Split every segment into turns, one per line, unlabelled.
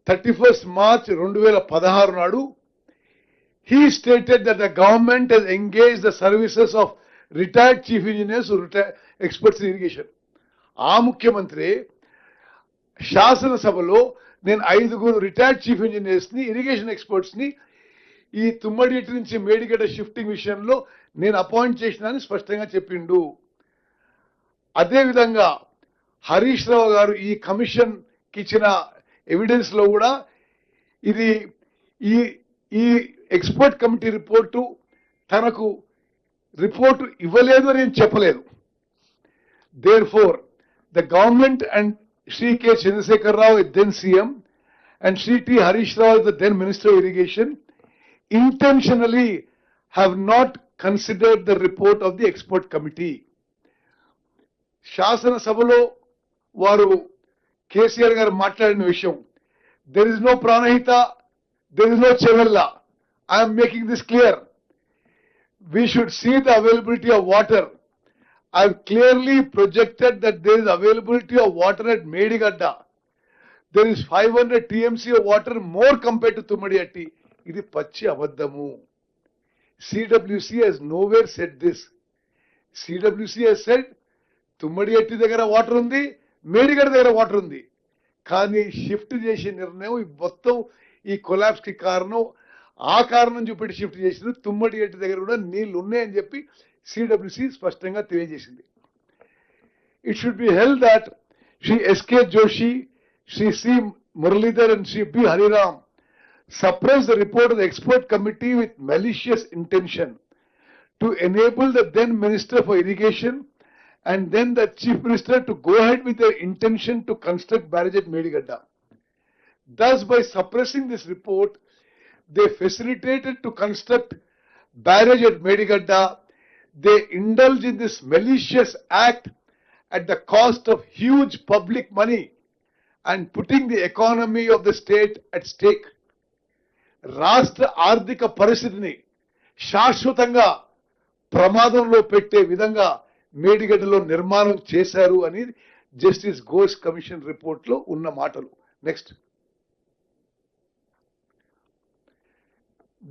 31st March 2016 నాడు he stated that the government has engaged the services of retired chief engineers who retired experts in irrigation. ఆ ముఖ్యమంత్రి శాసనసభలో నేను 5 retired chief engineers ని irrigation experts ని ఈ తుమ్మడిటి నుంచి మేడిగడ్డ షిఫ్టింగ్ విషయంలో నేను అపాయింట్ చేసినానని స్పష్టంగా చెప్పిండు. అదే విధంగా హరీష్ రావు గారు ఈ కమిషన్ కి ఇచ్చిన ఎవిడెన్స్ లో కూడా ఇది ఈ ఈ ఎక్స్పర్ట్ కమిటీ రిపోర్టు తనకు రిపోర్టు ఇవ్వలేదు అని నేను చెప్పలేదు. Therefore, the government and Shri K. Chandrasekhar Rao, then CM, and Shri T. Harish Rao, the then Minister of Irrigation, intentionally have not considered the report of the expert committee. Shasana Sabalo varu KCR garu maatladina vishayam, there is no Pranahita, there is no Chevella. I am making this clear. We should see the availability of water. I have clearly projected that there is availability of water at Medigadda. There is 500 TMC of water more compared to Tummadiyatti. Idi pachi abaddamu. CWC has nowhere said this. CWC has said Tummadiyatti దగ్గర water ఉంది, మేడిగడ్డ దగ్గర water ఉంది. కానీ shift చేసే నిర్ణయం మొత్తం ఈ collapse కి కారణం, ఆ కారణం చూపెట్టి షిఫ్ట్ చేసిన తుమ్మడిగడ్డ దగ్గర కూడా నీళ్లు ఉన్నాయని చెప్పి CWC స్పష్టంగా తెలియజేసింది. It should be held that Shri S.K. Joshi, Shri C. Muralidhar and Shri B. Hariram suppressed the report of the expert committee with malicious intention to enable the then Minister for Irrigation and then the Chief Minister to go ahead with their intention to construct barrage at Medigadda. Thus, by suppressing this report, they facilitated to construct barrage at Medigadda. They indulge in this malicious act at the cost of huge public money and putting the economy of the state at stake. రాష్ట్ర ఆర్థిక పరిస్థితిని శాశ్వతంగా ప్రమాదంలో పెట్టే విధంగా మేడిగడ్డలో నిర్మాణం చేశారు అని జస్టిస్ ఘోష్ కమిషన్ రిపోర్ట్ లో ఉన్న మాటలు. Next,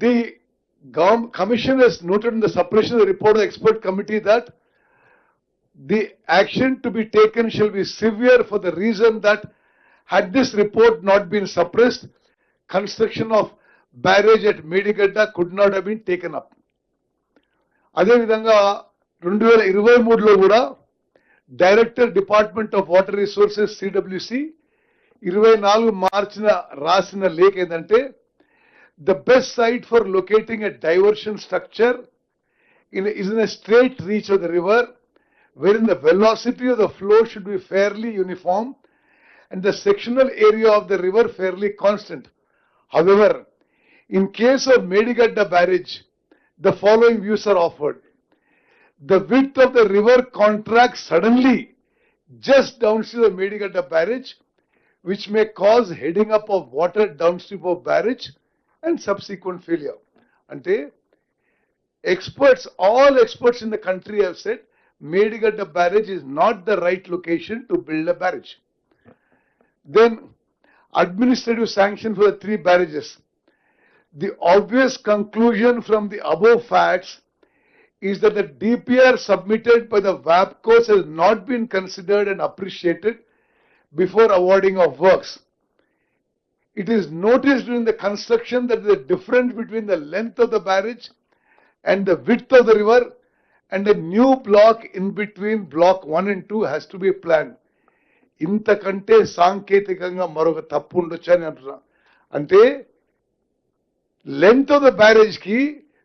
the Commission has noted in the suppression of the report of the expert committee that the action to be taken shall be severe for the reason that had this report not been suppressed, construction of barrage at Medigadda could not have been taken up. అదే విధంగా 2023లో కూడా director department of water resources CWC 24 మార్చిన రాసిన లేఖ ఏంటంటే, the best site for locating a diversion structure is in a straight reach of the river, wherein the velocity of the flow should be fairly uniform and the sectional area of the river fairly constant. However, in case of Medigadda barrage, the following views are offered. The width of the river contracts suddenly just downstream of Medigadda barrage, which may cause heading up of water downstream of barrage and subsequent failure. Ante experts, all experts in the country have said Medigadda barrage is not the right location to build a barrage. Then administrative sanction for the 3 barrages. The obvious conclusion from the above facts is that the DPR submitted by the WAPCOs has not been considered and appreciated before awarding of works. It is noticed during the construction that the difference between the length of the barrage and the width of the river and a new block in between block 1 and 2 has to be planned. ఇంతకంటే సాంకేతికంగా మరొక తప్పు ఉండొచ్చు అని అంటున్నా. అంటే length of the barrage కి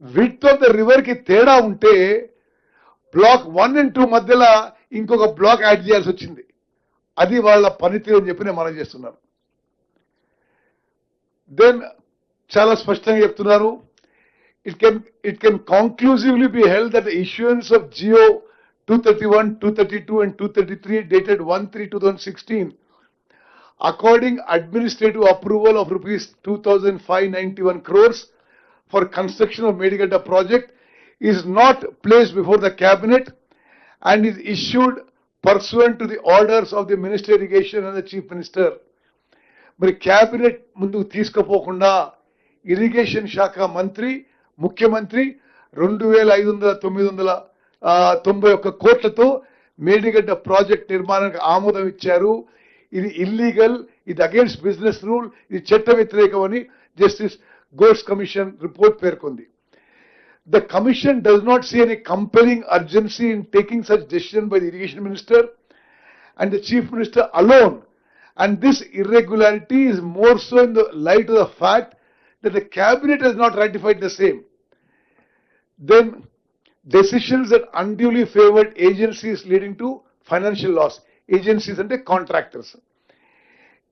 width of the river కి తేడా ఉంటే బ్లాక్ 1 and 2 మధ్యలో ఇంకొక బ్లాక్ యాడ్ చేయాల్సి వచ్చింది. అది వాళ్ళ పనితీరు అని చెప్పి నేను మనం చేస్తున్నాను. దెన్ చాలా స్పష్టంగా చెప్తున్నారు, it can conclusively be held that the issuance of GO 231, 232 and 233 dated 1/3/2016 according administrative approval of rupees 2,591 crores for construction of Medigadda project is not placed before the cabinet and is issued pursuant to the orders of the Minister of Irrigation and the Chief Minister. మరి cabinet ముందుకు తీసుకుపోకుండా irrigation శాఖ మంత్రి ముఖ్యమంత్రి 2,591 కోట్లతో Medigadda project నిర్మాణానికి ఆమోదం ఇచ్చారు. ఇది ఇల్లీగల్, ఇది అగేన్స్ట్ బిజినెస్ రూల్, ఇది చట్ట వ్యతిరేకమని జస్టిస్ ఘోష్ కమిషన్ రిపోర్ట్ పేర్కొంది. The commission does not see any compelling urgency in taking such decision by the irrigation minister and the chief minister alone, and this irregularity is more so in the light of the fact that the cabinet has not ratified the same. Then decisions that unduly favored agencies leading to financial loss. Agencies and the contractors.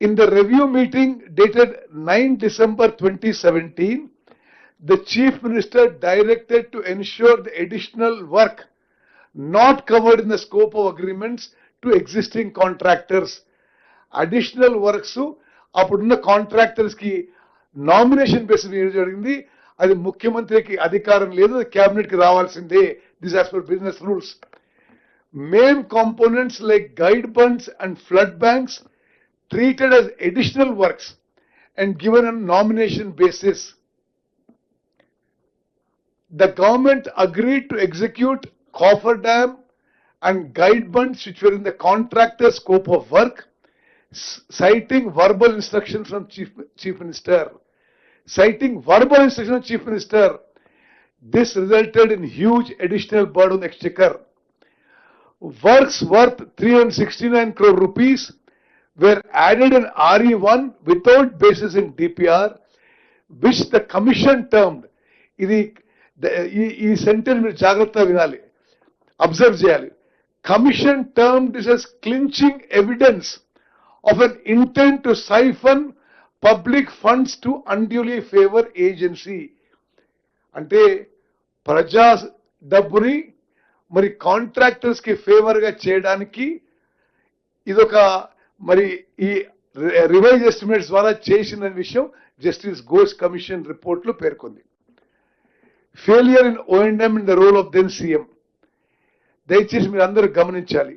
In the review meeting dated 9 December 2017, the chief minister directed to ensure the additional work not covered in the scope of agreements to existing contractors. Additional works అప్పుడున్న contractors కి nomination basis మీద జరిగింది. అది ముఖ్యమంత్రికి అధికారం లేదు, అది cabinet కి రావాల్సిందే. This as per business rules. Main components like guide bunds and flood banks treated as additional works and given on nomination basis. The government agreed to execute coffer dam and guide bunds which were in the contractor's scope of work, citing verbal instructions from Chief Minister. Citing verbal instructions from Chief Minister, this resulted in huge additional burden on the exchequer. Works worth 369 crore rupees were added in RE1 without basis in DPR, which the commission termed, ఈ sentence మీరు జాగ్రత్తగా వినాలి, observe చేయాలి. Commission term this as clinching evidence of an intent to siphon public funds to unduly favor agency. అంటే ప్రజా డబ్బుని మరి contractors కి ఫేవర్ గా చేయడానికి ఇదొక మరి ఈ రివైజ్ ఎస్టిమేట్స్ ద్వారా చేసిన విషయం జస్టిస్ ఘోష్ కమిషన్ రిపోర్ట్ లో పేర్కొంది. Failure in O&M in the role of then CM. దయచేసి మీరు అందరూ గమనించాలి,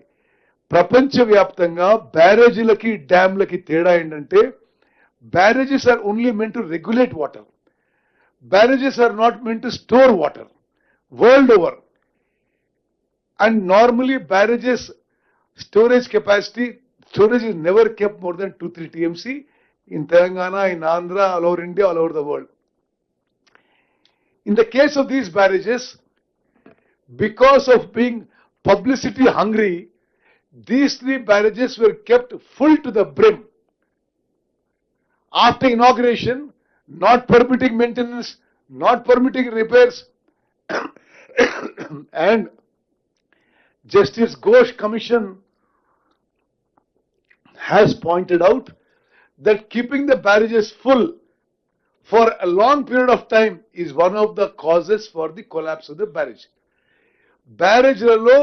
ప్రపంచవ్యాప్తంగా బ్యారేజీలకి డ్యామ్లకి తేడా ఏంటంటే, barrages are only meant to regulate water, barrages are not meant to store water world over. And normally barrages storage capacity, storage is never kept more than 2-3 TMC in Telangana, in Andhra, all over India, all over the world. In the case of these barrages, because of being publicity hungry, these 3 barrages were kept full to the brim. After inauguration, not permitting maintenance, not permitting repairs, and Justice Ghosh Commission has pointed out that keeping the barrages full for a long period of time is one of the causes for the collapse of the barrage. బ్యారేజ్లలో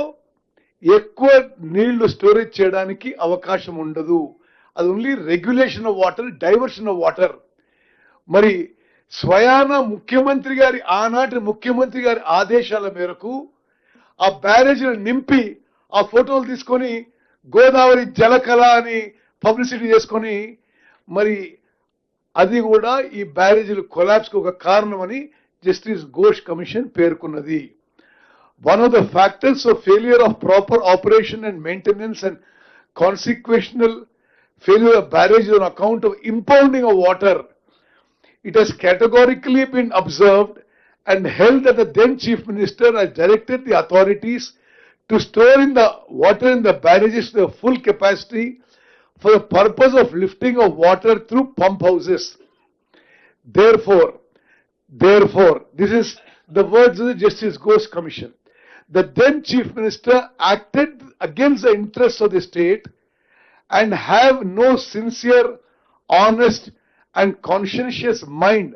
ఎక్కువ నీళ్లు storage చేయడానికి అవకాశం ఉండదు. అది only regulation of water, diversion of water. మరి స్వయాన ముఖ్యమంత్రి గారి, ఆనాటి ముఖ్యమంత్రి గారి ఆదేశాల మేరకు ఆ బ్యారేజ్లను నింపి ఆ ఫోటోలు తీసుకొని గోదావరి జలకళ అని పబ్లిసిటీ చేసుకొని మరి అది కూడా ఈ బ్యారేజీలు కొలాప్స్ కు ఒక కారణమని జస్టిస్ ఘోష్ కమిషన్ పేర్కొన్నది. One of the factors of failure of proper operation and maintenance and consequential failure of barrage on account of impounding of water, it has categorically been observed and held that the then Chief Minister has directed the authorities to store in the water in the barrages to the full capacity for the purpose of lifting of water through pump houses. Therefore, this is the words of the Justice Ghosh Commission. The then Chief Minister acted against the interests of the state and have no sincere, honest and conscientious mind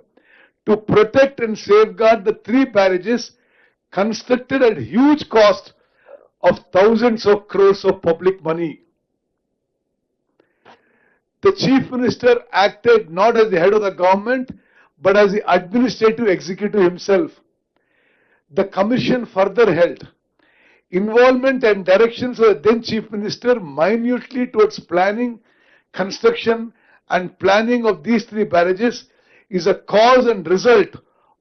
to protect and safeguard the 3 barrages constructed at huge cost of thousands of crores of public money. The Chief Minister acted not as the head of the government but as the administrative executive himself. The Commission further held involvement and directions of the then Chief Minister minutely towards planning, construction and planning of these three barrages is a cause and result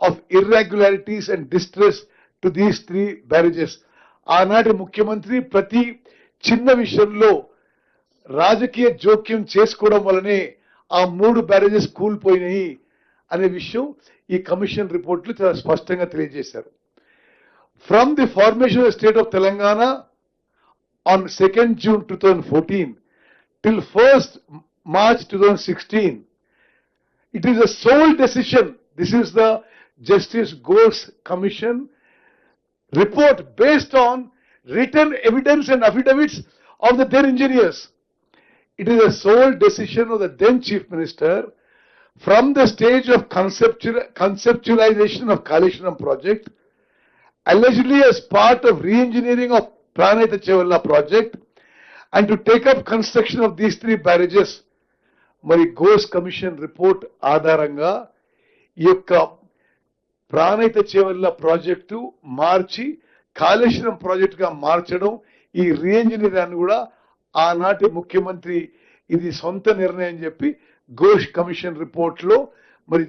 of irregularities and distress to these three barrages. ఆనాటి ముఖ్యమంత్రి ప్రతి చిన్న విషయంలో రాజకీయ జోక్యం చేసుకోవడం వల్లనే ఆ మూడు బ్యారేజెస్ కూలిపోయినాయి అనే విషయం ఈ కమిషన్ రిపోర్ట్లు చాలా స్పష్టంగా తెలియజేశారు. From the formation of state of Telangana on 2nd June 2014 till 1st March 2016, it is a sole decision. This is the Justice Ghosh Commission report based on written evidence and affidavits of the then engineers. It is a sole decision of the then Chief Minister from the stage of conceptualization of Kaleshwaram project, allegedly as part of re-engineering of Pranayita Chevalla project, and to take up construction of these three barrages. మరి Ghosh commission report ఆధారంగా ఈ యొక్క Pranahita Chevella project మార్చి కాళేశ్వరం ప్రాజెక్టుగా మార్చడం, ఈ రీఎంజినీరింగ్ కూడా ఆనాటి ముఖ్యమంత్రి ఇది సొంత నిర్ణయం చెప్పి ఘోష్ కమిషన్ రిపోర్ట్ లో మరి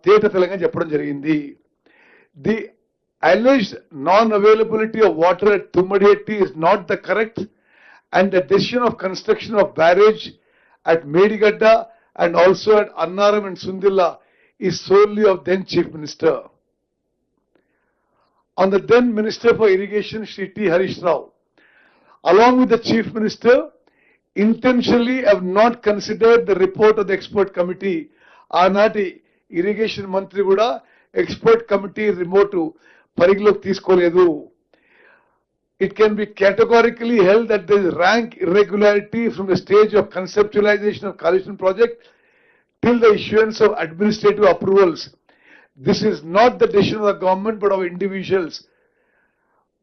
తేట తెలంగా చెప్పడం జరిగింది. The alleged non-availability of water at Tummadietti is not the correct, and the decision of construction of barrage at Medigadda and also at Annaram and Sundilla is solely of then Chief Minister. On the then Minister for Irrigation, Shri T. Harish Rao, along with the Chief Minister, intentionally have not considered the report of the expert committee. Aanati Irrigation Mantri kuda expert committee remote పరిగణలోకి తీసుకోలేదు. It can be categorically held that there is rank irregularity from the stage of conceptualization of Kaleshwaram project till the issuance of administrative approvals. This is not the decision of the government but of individuals.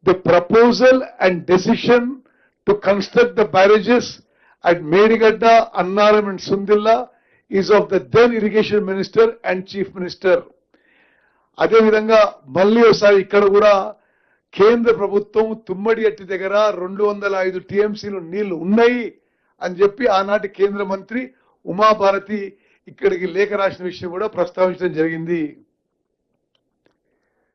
The proposal and decision to construct the barrages at Medigadda, Annaram and Sundilla is of the then irrigation minister and chief minister. అదే విధంగా మళ్ళీ ఒకసారి ఇక్కడ కూడా కేంద్ర ప్రభుత్వం తుమ్మడిగట్టి దగ్గర 205 టీఎంసీలు నీళ్లు ఉన్నాయి అని చెప్పి ఆనాటి కేంద్ర మంత్రి ఉమాభారతి ఇక్కడికి లేఖ రాసిన విషయం కూడా ప్రస్తావించడం జరిగింది.